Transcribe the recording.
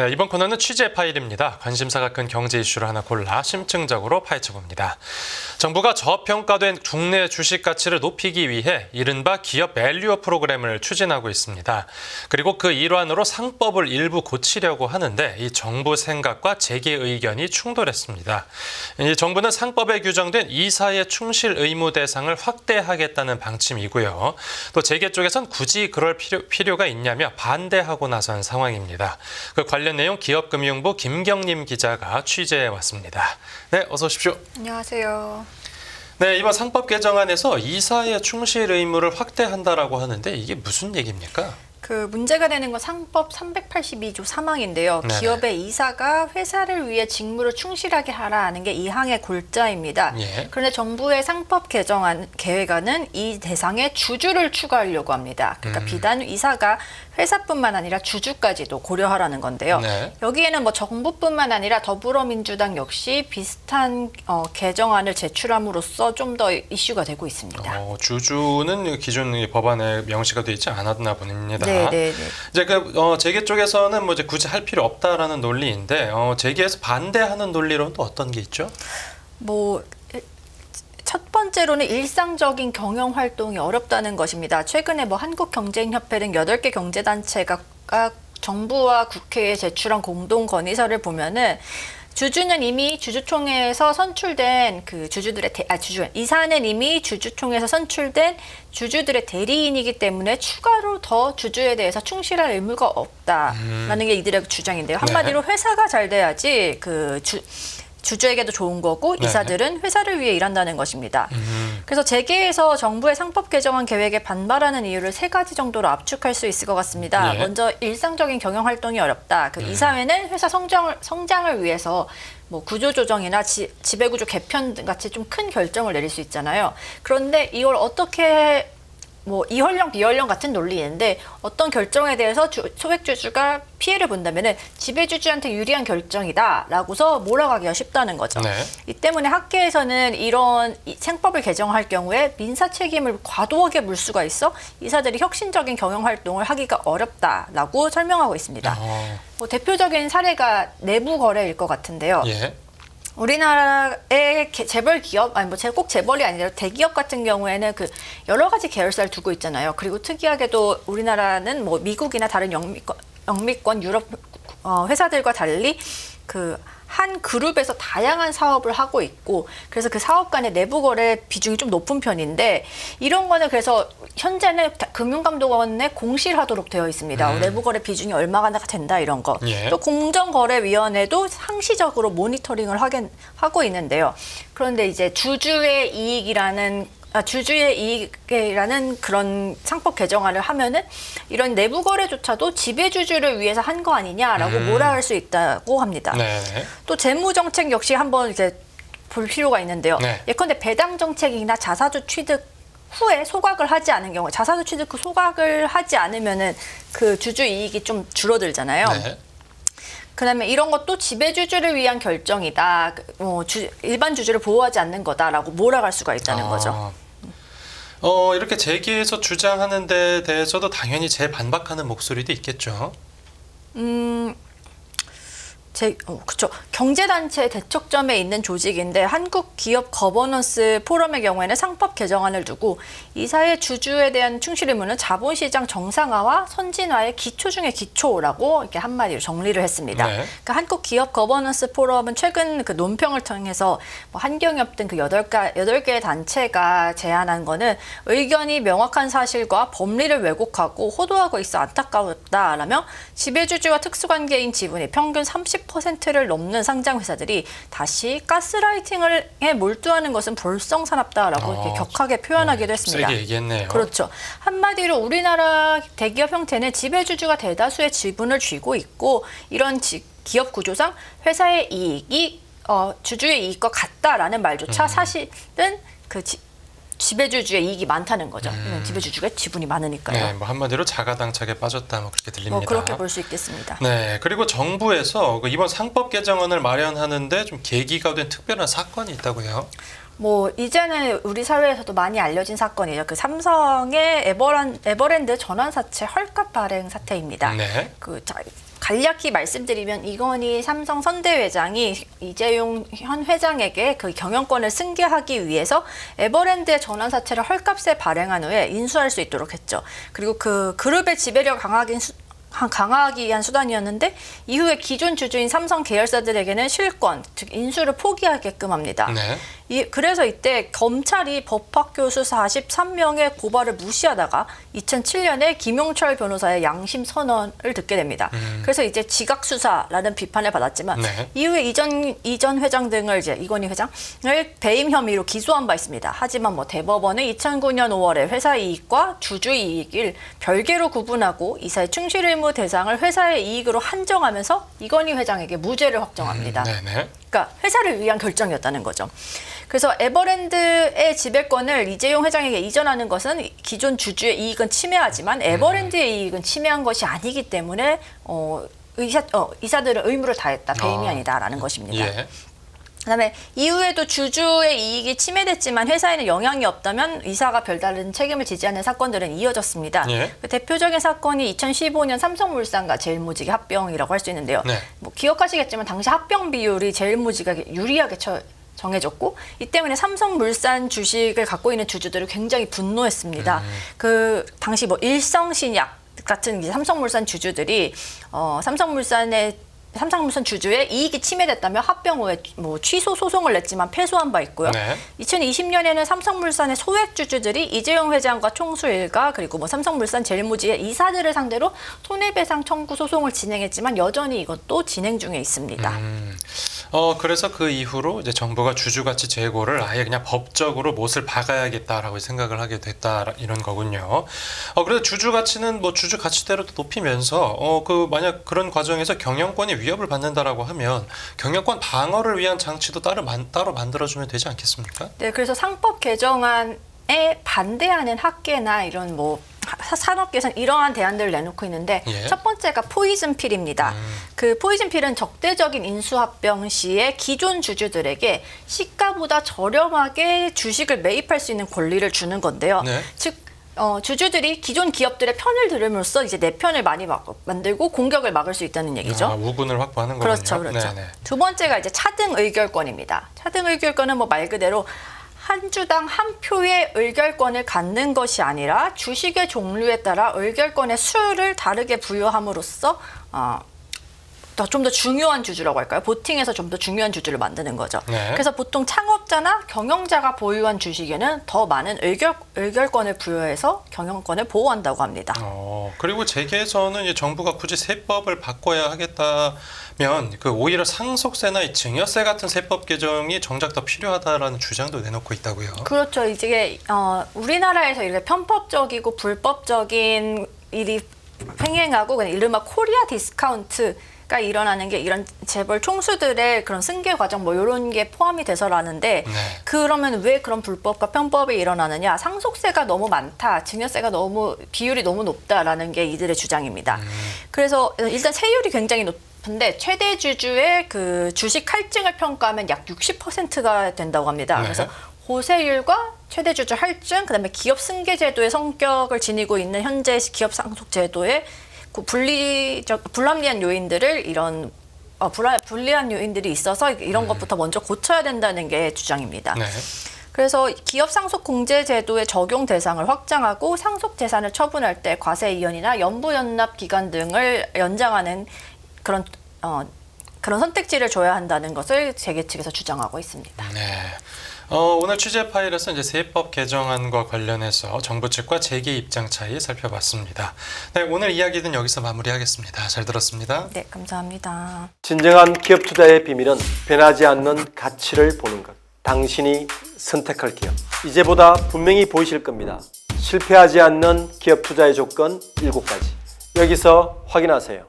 네, 이번 코너는 취재 파일입니다. 관심사가 큰 경제 이슈를 하나 골라 심층적으로 파헤쳐봅니다. 정부가 저평가된 국내 주식 가치를 높이기 위해 이른바 기업 밸류업 프로그램을 추진하고 있습니다. 그리고 그 일환으로 상법을 일부 고치려고 하는데 이 정부 생각과 재계 의견이 충돌했습니다. 이 정부는 상법에 규정된 이사의 충실 의무 대상을 확대하겠다는 방침이고요. 또 재계 쪽에선 굳이 그럴 필요가 있냐며 반대하고 나선 상황입니다. 그 관련 내용 기업금융부 김경림 기자가 취재해 왔습니다. 네, 어서 오십시오. 안녕하세요. 네, 이번 상법 개정안에서 이사의 충실 의무를 확대한다라고 하는데 이게 무슨 얘기입니까? 그 문제가 되는 건 상법 382조 3항인데요. 네네. 기업의 이사가 회사를 위해 직무를 충실하게 하라는 게 이 항의 골자입니다. 예. 그런데 정부의 상법 개정안 계획안은 이 대상에 주주를 추가하려고 합니다. 그러니까 비단 이사가 회사뿐만 아니라 주주까지도 고려하라는 건데요. 네. 여기에는 뭐 정부뿐만 아니라 더불어민주당 역시 비슷한 개정안을 제출함으로써 좀 더 이슈가 되고 있습니다. 주주는 기존 법안에 명시가 되어 있지 않았나 봅니다. 네. 이제 재계 쪽에서는 뭐 이제 굳이 할 필요 없다라는 논리인데 재계에서 반대하는 논리로는 또 어떤 게 있죠? 뭐 첫 번째로는 일상적인 경영 활동이 어렵다는 것입니다. 최근에 뭐 한국경제인협회 등 8개 경제단체가 정부와 국회에 제출한 공동 건의서를 보면은 주주는 이미 주주총회에서 선출된 그 주주들의 이사는 이미 주주총회에서 선출된 주주들의 대리인이기 때문에 추가로 더 주주에 대해서 충실할 의무가 없다라는 게 이들의 주장인데요. 한마디로 회사가 잘 돼야지 주주에게도 좋은 거고 이사들은 회사를 위해 일한다는 것입니다. 그래서 재계에서 정부의 상법 개정안 계획에 반발하는 이유를 3가지 정도로 압축할 수 있을 것 같습니다. 예. 먼저 일상적인 경영 활동이 어렵다. 이사회는 회사 성장을 위해서 뭐 구조조정이나 지배구조 개편 등 같이 좀 큰 결정을 내릴 수 있잖아요. 그런데 이걸 어떻게 뭐 이헐령 비헐령 같은 논리인데 어떤 결정에 대해서 소액주주가 피해를 본다면은 지배주주한테 유리한 결정이다라고서 몰아가기가 쉽다는 거죠. 네. 이 때문에 학계에서는 이런 상법을 개정할 경우에 민사 책임을 과도하게 물 수가 있어 이사들이 혁신적인 경영 활동을 하기가 어렵다라고 설명하고 있습니다. 뭐 대표적인 사례가 내부 거래일 것 같은데요. 예. 우리나라의 재벌 기업, 아니 뭐 꼭 재벌이 아니라 대기업 같은 경우에는 그 여러 가지 계열사를 두고 있잖아요. 그리고 특이하게도 우리나라는 뭐 미국이나 다른 영미권 유럽 회사들과 달리 그 한 그룹에서 다양한 사업을 하고 있고 그래서 그 사업 간의 내부 거래 비중이 좀 높은 편인데 이런 거는 그래서 현재는 금융감독원에 공시하도록 되어 있습니다. 내부 거래 비중이 얼마가 된다 이런 거. 예. 또 공정거래위원회도 상시적으로 모니터링을 하고 있는데요. 그런데 이제 주주의 이익이라는 그런 상법 개정안을 하면은 이런 내부 거래조차도 지배주주를 위해서 한 거 아니냐라고 몰아갈 수 있다고 합니다. 네. 또 재무 정책 역시 한번 이제 볼 필요가 있는데요. 네. 예컨대 배당 정책이나 자사주 취득 후에 소각을 하지 않은 경우, 자사주 취득 후 소각을 하지 않으면은 그 주주 이익이 좀 줄어들잖아요. 네. 그다음에 이런 것도 지배주주를 위한 결정이다. 일반 주주를 보호하지 않는 거다라고 몰아갈 수가 있다는 거죠. 이렇게 재계에서 주장하는 데 대해서도 당연히 재반박하는 목소리도 있겠죠. 그렇죠. 경제단체 대척점에 있는 조직인데 한국 기업 거버넌스 포럼의 경우에는 상법 개정안을 두고 이사의 주주에 대한 충실 의무는 자본시장 정상화와 선진화의 기초 중의 기초라고 이렇게 한마디로 정리를 했습니다. 네. 그러니까 한국 기업 거버넌스 포럼은 최근 그 논평을 통해서 뭐 한경협 등 그 8개의 단체가 제안한 거는 의견이 명확한 사실과 법리를 왜곡하고 호도하고 있어 안타까웠다라며 지배주주와 특수관계인 지분이 평균 30%를 넘는 상장 회사들이 다시 가스라이팅에 몰두하는 것은 볼썽사납다라고 이렇게 격하게 표현하기도 했습니다. 세게 얘기했네요. 그렇죠. 한마디로 우리나라 대기업 형태는 지배주주가 대다수의 지분을 쥐고 있고 이런 기업 구조상 회사의 이익이 주주의 이익과 같다라는 말조차 사실은 그 지배주주의 이익이 많다는 거죠. 지배주주가 지분이 많으니까요. 네, 뭐 한마디로 자가당착에 빠졌다 뭐 그렇게 들립니다. 뭐 그렇게 볼 수 있겠습니다. 네, 그리고 정부에서 이번 상법 개정안을 마련하는데 좀 계기가 된 특별한 사건이 있다고요? 뭐 이제는 우리 사회에서도 많이 알려진 사건이죠. 그 삼성의 에버랜드 전환사채 헐값 발행 사태입니다. 네. 간략히 말씀드리면 이건희 삼성 선대회장이 이재용 현 회장에게 그 경영권을 승계하기 위해서 에버랜드의 전환 사채를 헐값에 발행한 후에 인수할 수 있도록 했죠. 그리고 그 그룹의 지배력을 강화하기 위한 수단이었는데 이후에 기존 주주인 삼성 계열사들에게는 실권, 즉 인수를 포기하게끔 합니다. 네. 그래서 이때 검찰이 법학 교수 43명의 고발을 무시하다가 2007년에 김용철 변호사의 양심 선언을 듣게 됩니다. 그래서 이제 지각 수사라는 비판을 받았지만 네. 이후에 이전 회장 등을 이제 이건희 회장을 배임 혐의로 기소한 바 있습니다. 하지만 뭐 대법원은 2009년 5월에 회사 이익과 주주 이익을 별개로 구분하고 이사의 충실 의무 대상을 회사의 이익으로 한정하면서 이건희 회장에게 무죄를 확정합니다. 네네. 그러니까 회사를 위한 결정이었다는 거죠. 그래서 에버랜드의 지배권을 이재용 회장에게 이전하는 것은 기존 주주의 이익은 침해하지만 에버랜드의 이익은 침해한 것이 아니기 때문에 이사들은 의무를 다했다. 배임이 아니다라는 것입니다. 예. 그다음에 이후에도 주주의 이익이 침해됐지만 회사에는 영향이 없다면 이사가 별다른 책임을 지지 않는 사건들은 이어졌습니다. 예. 그 대표적인 사건이 2015년 삼성물산과 제일모직의 합병이라고 할 수 있는데요. 네. 뭐 기억하시겠지만 당시 합병 비율이 제일모직에게 유리하게 정해졌고 이 때문에 삼성물산 주식을 갖고 있는 주주들이 굉장히 분노했습니다. 그 당시 뭐 일성신약 같은 이제 삼성물산 주주들이 삼성물산 주주의 이익이 침해됐다며 합병 후에 뭐 취소 소송을 냈지만 패소한 바 있고요. 네. 2020년에는 삼성물산의 소액 주주들이 이재용 회장과 총수 일가 그리고 뭐 삼성물산 제일모직의 이사들을 상대로 손해배상 청구 소송을 진행했지만 여전히 이것도 진행 중에 있습니다. 그래서 그 이후로 이제 정부가 주주가치 재고를 아예 그냥 법적으로 못을 박아야겠다라고 생각을 하게 됐다 이런 거군요. 그래서 주주가치는 뭐 주주가치대로 높이면서 만약 그런 과정에서 경영권이 위협을 받는다라고 하면 경영권 방어를 위한 장치도 따로 만들어주면 되지 않겠습니까? 네, 그래서 상법 개정안에 반대하는 학계나 이런 뭐 산업계에서는 이러한 대안들을 내놓고 있는데 예. 첫 번째가 포이즌 필입니다. 그 포이즌 필은 적대적인 인수합병 시에 기존 주주들에게 시가보다 저렴하게 주식을 매입할 수 있는 권리를 주는 건데요. 네. 즉 주주들이 기존 기업들의 편을 들음으로써 이제 내 편을 많이 만들고 공격을 막을 수 있다는 얘기죠. 우군을 확보하는 그렇죠, 거군요. 그렇죠. 네네. 두 번째가 이제 차등 의결권입니다. 차등 의결권은 뭐 말 그대로 한 주당 한 표의 의결권을 갖는 것이 아니라 주식의 종류에 따라 의결권의 수를 다르게 부여함으로써 좀 더 중요한 주주라고 할까요? 보팅에서 좀 더 중요한 주주를 만드는 거죠. 네. 그래서 보통 창업자나 경영자가 보유한 주식에는 더 많은 의결권을 부여해서 경영권을 보호한다고 합니다. 그리고 재계에서는 이제 정부가 굳이 세법을 바꿔야 하겠다면 오히려 상속세나 이 증여세 같은 세법 개정이 정작 더 필요하다라는 주장도 내놓고 있다고요. 그렇죠. 이제 우리나라에서 이렇게 편법적이고 불법적인 일이 횡행하고 그냥 이른바 코리아 디스카운트가 일어나는 게 이런 재벌 총수들의 그런 승계 과정 뭐 이런 게 포함이 돼서라는데 네. 그러면 왜 그런 불법과 편법이 일어나느냐? 상속세가 너무 많다, 증여세가 비율이 너무 높다라는 게 이들의 주장입니다. 그래서 일단 세율이 굉장히 높은데 최대 주주의 그 주식 할증을 평가하면 약 60%가 된다고 합니다. 네. 그래서 고세율과 최대 주주 할증, 그다음에 기업 승계 제도의 성격을 지니고 있는 현재 기업 상속 제도의 불합리한 요인들을 불리한 요인들이 있어서 이런 것부터 먼저 고쳐야 된다는 게 주장입니다. 네. 그래서 기업 상속 공제 제도의 적용 대상을 확장하고 상속 재산을 처분할 때 과세 이연이나 연부 연납 기간 등을 연장하는 그런 선택지를 줘야 한다는 것을 재계 측에서 주장하고 있습니다. 네. 오늘 취재 파일에서 이제 세법 개정안과 관련해서 정부 측과 재계 입장 차이 살펴봤습니다. 네, 오늘 이야기는 여기서 마무리하겠습니다. 잘 들었습니다. 네, 감사합니다. 진정한 기업 투자의 비밀은 변하지 않는 가치를 보는 것. 당신이 선택할 기업. 이제보다 분명히 보이실 겁니다. 실패하지 않는 기업 투자의 조건 7가지. 여기서 확인하세요.